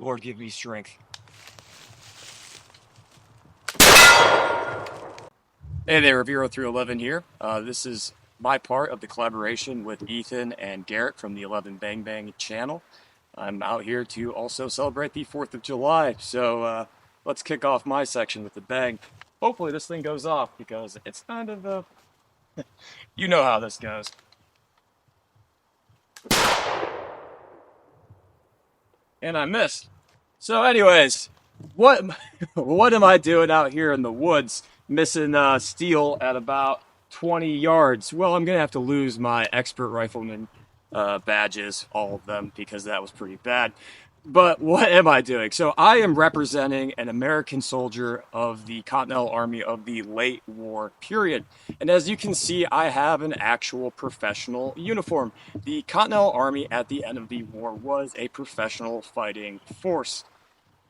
Lord, give me strength. Hey there, Vero311 here. This is my part of the collaboration with Ethan and Garrett from the 11 Bang Bang channel. I'm out here to also celebrate the 4th of July, so let's kick off my section with the bang. Hopefully this thing goes off, because it's kind of a... you know how this goes. And I missed. So anyways, what am I doing out here in the woods missing steel at about 20 yards? Well, I'm gonna have to lose my expert rifleman badges, all of them, because that was pretty bad. But what am I doing? So I am representing an American soldier of the Continental Army of the late war period. And as you can see, I have an actual professional uniform. The Continental Army at the end of the war was a professional fighting force.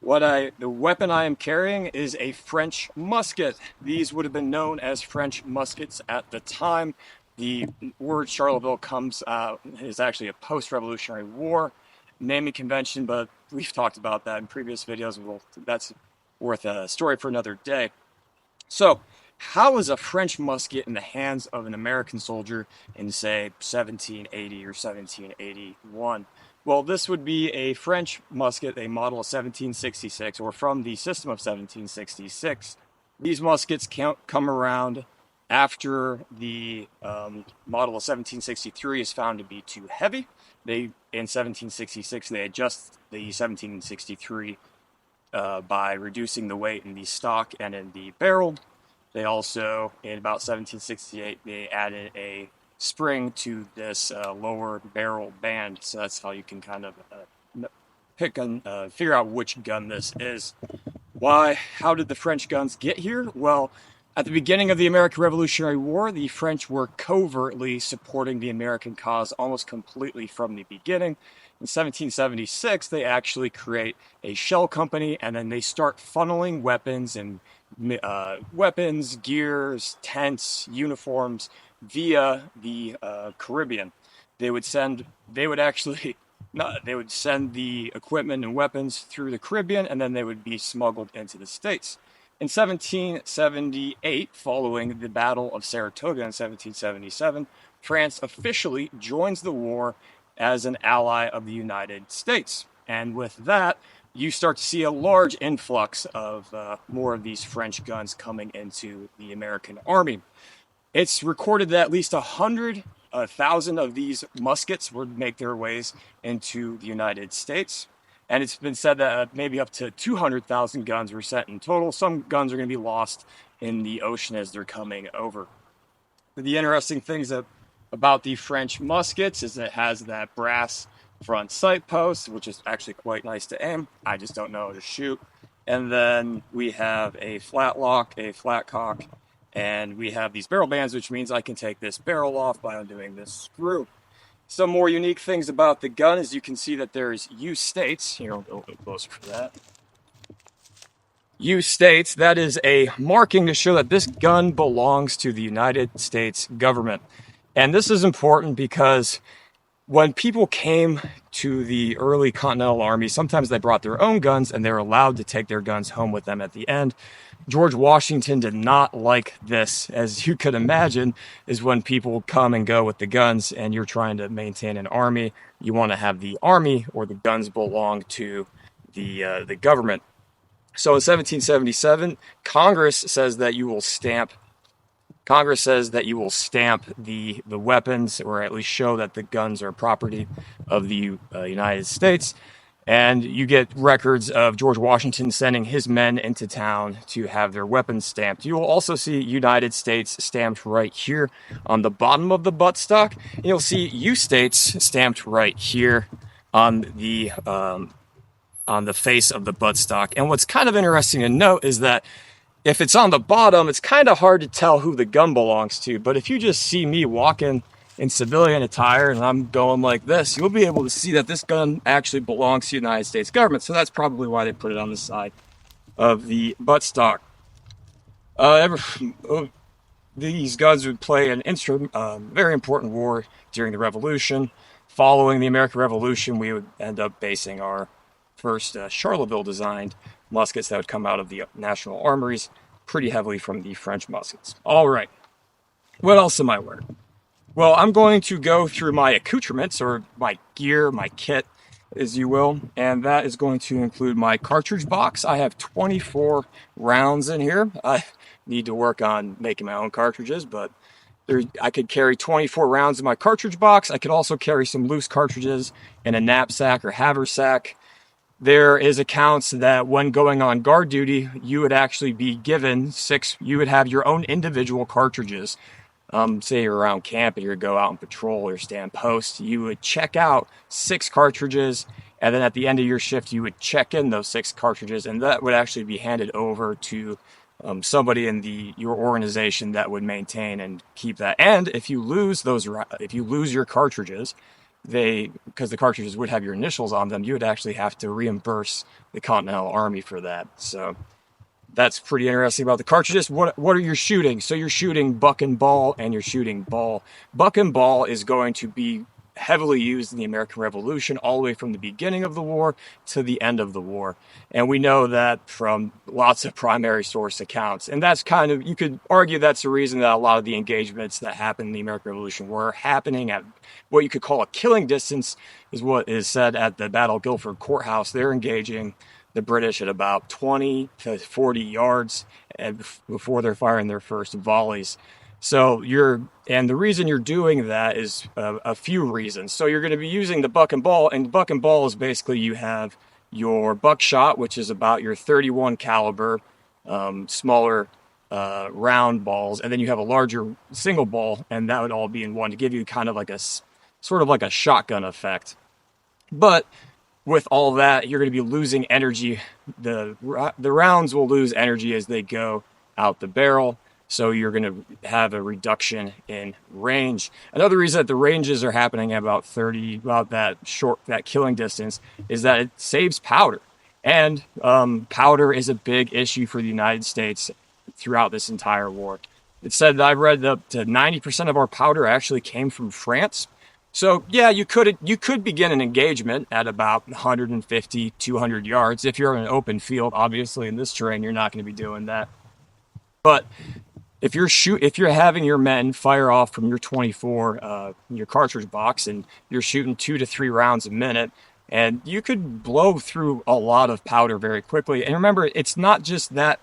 The weapon I am carrying is a French musket. These would have been known as French muskets at the time. The word Charleville is actually a post-revolutionary war naming convention, but we've talked about that in previous videos. That's worth a story for another day. So, how is a French musket in the hands of an American soldier in, say, 1780 or 1781? Well, this would be a French musket, a model of 1766, or from the system of 1766. These muskets come around after the model of 1763 is found to be too heavy. In 1766, they adjust the 1763 by reducing the weight in the stock and in the barrel. They also, in about 1768, they added a spring to this lower barrel band, so that's how you can kind of figure out which gun this is. How did the French guns get here? Well, at the beginning of the American Revolutionary War, the French were covertly supporting the American cause almost completely from the beginning. In 1776, they actually create a shell company, and then they start funneling weapons, gears, tents, uniforms via the Caribbean. They would send the equipment and weapons through the Caribbean, and then they would be smuggled into the States. In 1778, following the Battle of Saratoga in 1777, France officially joins the war as an ally of the United States. And with that, you start to see a large influx of more of these French guns coming into the American Army. It's recorded that at least 100,000 of these muskets would make their ways into the United States. And it's been said that maybe up to 200,000 guns were sent in total. Some guns are going to be lost in the ocean as they're coming over. The interesting things about the French muskets is that it has that brass front sight post, which is actually quite nice to aim. I just don't know how to shoot. And then we have a flat lock, a flat cock, and we have these barrel bands, which means I can take this barrel off by undoing this screw. Some more unique things about the gun is you can see that there's U states. Here, I'll go a little closer for that. U states, that is a marking to show that this gun belongs to the United States government. And this is important because when people came to the early Continental Army, sometimes they brought their own guns and they were allowed to take their guns home with them at the end. George Washington did not like this. As you could imagine, is when people come and go with the guns and you're trying to maintain an army, you want to have the army or the guns belong to the government. So in 1777, Congress says that you will stamp the weapons, or at least show that the guns are property of the United States. And you get records of George Washington sending his men into town to have their weapons stamped. You will also see United States stamped right here on the bottom of the buttstock. And you'll see U states stamped right here on the face of the buttstock. And what's kind of interesting to note is that if it's on the bottom, it's kind of hard to tell who the gun belongs to. But if you just see me walking in civilian attire and I'm going like this, you'll be able to see that this gun actually belongs to the United States government. So that's probably why they put it on the side of the buttstock. These guns would play an very important war during the Revolution. Following the American Revolution, we would end up basing our first Charleville-designed muskets that would come out of the National Armories, pretty heavily from the French muskets. All right, what else am I wearing? Well, I'm going to go through my accoutrements, or my gear, my kit, as you will, and that is going to include my cartridge box. I have 24 rounds in here. I need to work on making my own cartridges, but I could carry 24 rounds in my cartridge box. I could also carry some loose cartridges in a knapsack or haversack. There is accounts that when going on guard duty, you would actually be given you would have your own individual cartridges. Say you're around camp and you go out and patrol or stand post, you would check out 6 cartridges, and then at the end of your shift, you would check in those 6 cartridges, and that would actually be handed over to somebody in your organization that would maintain and keep that. And if you lose your cartridges, because the cartridges would have your initials on them, you would actually have to reimburse the Continental Army for that. So that's pretty interesting about the cartridges. What are you shooting? So you're shooting buck and ball, and you're shooting ball. Buck and ball is going to be heavily used in the American Revolution, all the way from the beginning of the war to the end of the war. And we know that from lots of primary source accounts. And that's you could argue that's the reason that a lot of the engagements that happened in the American Revolution were happening at what you could call a killing distance, is what is said at the Battle of Guilford Courthouse. They're engaging the British at about 20 to 40 yards before they're firing their first volleys. So and the reason you're doing that is a few reasons. So you're going to be using the buck and ball, and buck and ball is basically you have your buckshot, which is about your 31 caliber, smaller round balls, and then you have a larger single ball, and that would all be in one to give you kind of like sort of like a shotgun effect. But with all that, you're going to be losing energy. The rounds will lose energy as they go out the barrel. So you're going to have a reduction in range. Another reason that the ranges are happening at about that killing distance, is that it saves powder. And powder is a big issue for the United States throughout this entire war. It's said that I've read up to 90% of our powder actually came from France. So yeah, you could begin an engagement at about 150, 200 yards. If you're in an open field, obviously in this terrain, you're not going to be doing that. But if you're having your men fire off from your 24, your cartridge box, and you're shooting 2 to 3 rounds a minute, and you could blow through a lot of powder very quickly. And remember, it's not just that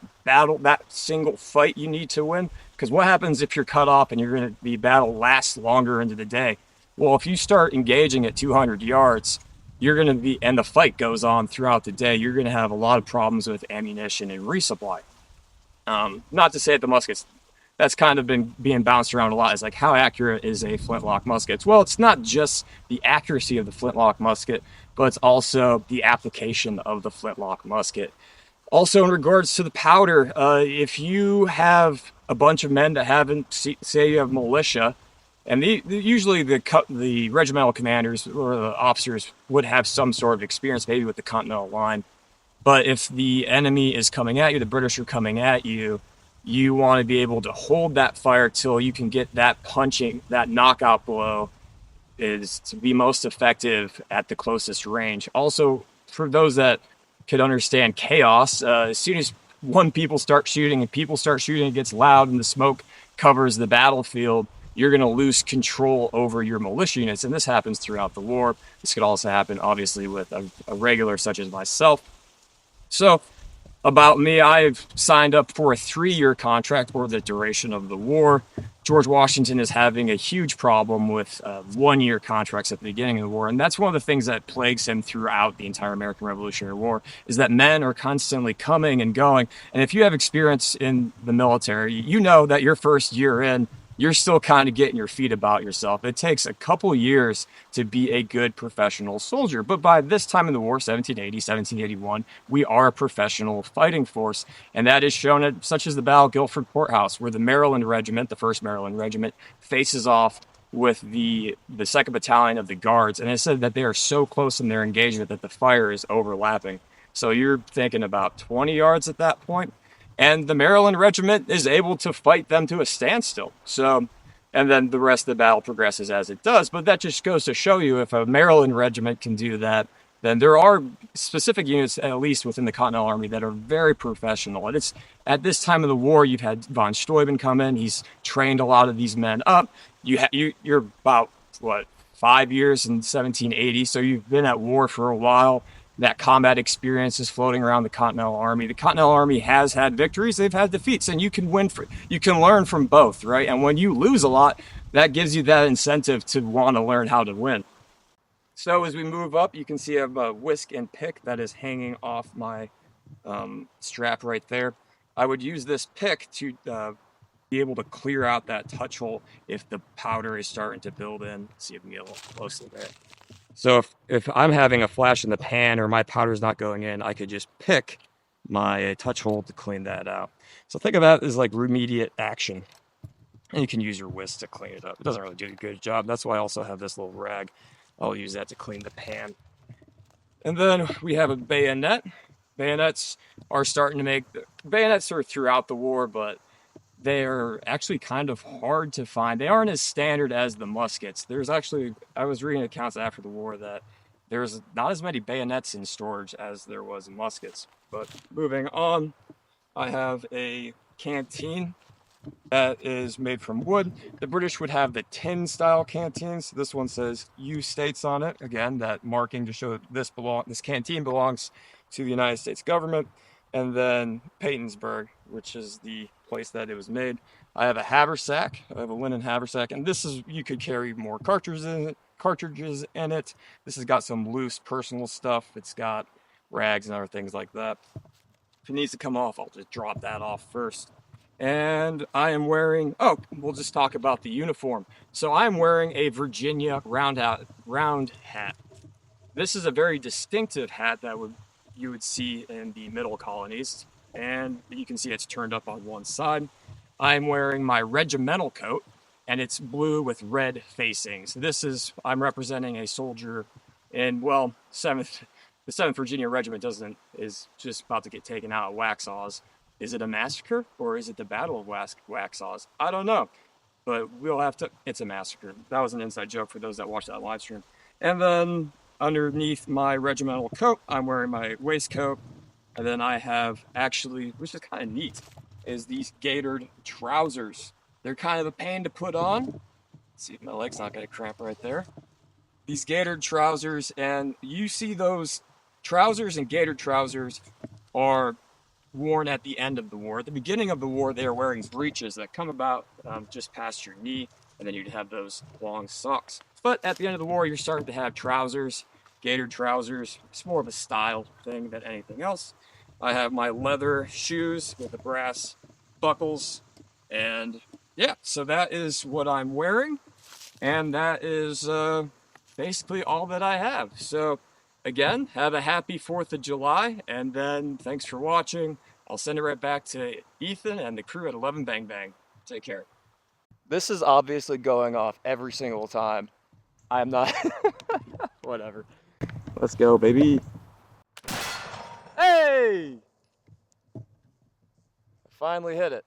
single fight you need to win, because what happens if you're cut off and you're going to be battle lasts longer into the day? Well, if you start engaging at 200 yards, and the fight goes on throughout the day, you're going to have a lot of problems with ammunition and resupply. Not to say that the muskets, that's kind of been being bounced around a lot. It's like, how accurate is a flintlock musket? Well, it's not just the accuracy of the flintlock musket, but it's also the application of the flintlock musket. Also, in regards to the powder, if you have a bunch of men that say you have militia, and usually the regimental commanders or the officers would have some sort of experience, maybe with the Continental line. But if the enemy is coming at you, the British are coming at you, you want to be able to hold that fire till you can get that knockout blow is to be most effective at the closest range. Also, for those that could understand chaos, as soon as people start shooting, it gets loud and the smoke covers the battlefield, you're going to lose control over your militia units. And this happens throughout the war. This could also happen, obviously, with a regular such as myself. So, about me, I've signed up for a 3-year contract for the duration of the war. George Washington is having a huge problem with 1-year contracts at the beginning of the war. And that's one of the things that plagues him throughout the entire American Revolutionary War, is that men are constantly coming and going. And if you have experience in the military, you know that your first year in, you're still kind of getting your feet about yourself. It takes a couple years to be a good professional soldier. But by this time in the war, 1780, 1781, we are a professional fighting force. And that is shown at such as the Battle of Guilford Courthouse, where the Maryland Regiment, the 1st Maryland Regiment, faces off with the 2nd Battalion of the Guards. And it said that they are so close in their engagement that the fire is overlapping. So you're thinking about 20 yards at that point. And the Maryland Regiment is able to fight them to a standstill. So, and then the rest of the battle progresses as it does. But that just goes to show you, if a Maryland Regiment can do that, then there are specific units, at least within the Continental Army, that are very professional. And it's at this time of the war, you've had von Steuben come in. He's trained a lot of these men up. You're about, what, 5 years in 1780, so you've been at war for a while. That combat experience is floating around the Continental Army. The Continental Army has had victories, they've had defeats, and you can learn from both, right? And when you lose a lot, that gives you that incentive to want to learn how to win. So as we move up, you can see I have a whisk and pick that is hanging off my strap right there. I would use this pick to be able to clear out that touch hole if the powder is starting to build in. Let's see if we can get a little closer there. So if I'm having a flash in the pan or my powder's not going in, I could just pick my touch hole to clean that out. So think of that as like remediate action. And you can use your whisk to clean it up. It doesn't really do a good job. That's why I also have this little rag. I'll use that to clean the pan. And then we have a bayonet. Bayonets are bayonets are throughout the war, but they're actually kind of hard to find. They aren't as standard as the muskets. I was reading accounts after the war that there's not as many bayonets in storage as there was in muskets. But moving on, I have a canteen that is made from wood. The British would have the tin style canteens. This one says U States on it. Again, that marking to show that this canteen belongs to the United States government. And then Pattonsburg, which is the place that it was made. I have a haversack. I have a linen haversack, and you could carry more cartridges in it. This has got some loose personal stuff. It's got rags and other things like that. If it needs to come off, I'll just drop that off first. And I am wearing, we'll just talk about the uniform. So I'm wearing a Virginia round hat. This is a very distinctive hat that you would see in the middle colonies. And you can see it's turned up on one side. I'm wearing my regimental coat, and it's blue with red facings. I'm representing a soldier in, the 7th Virginia Regiment is just about to get taken out at Waxhaws. Is it a massacre, or is it the Battle of Waxhaws? I don't know, but it's a massacre. That was an inside joke for those that watched that live stream. And then underneath my regimental coat, I'm wearing my waistcoat. And then I have which is kind of neat, is these gaitered trousers. They're kind of a pain to put on. Let's see if my leg's not going to cramp right there. These gaitered trousers, and you see those trousers and gaitered trousers are worn at the end of the war. At the beginning of the war, they are wearing breeches that come about just past your knee, and then you'd have those long socks. But at the end of the war, you're starting to have trousers, gaitered trousers. It's more of a style thing than anything else. I have my leather shoes with the brass buckles, and yeah, so that is what I'm wearing, and that is basically all that I have. So again, have a happy 4th of July, and then thanks for watching. I'll send it right back to Ethan and the crew at 11 Bang Bang. Take care. This is obviously going off every single time. I'm not... Whatever. Let's go, baby. Hey! I finally hit it.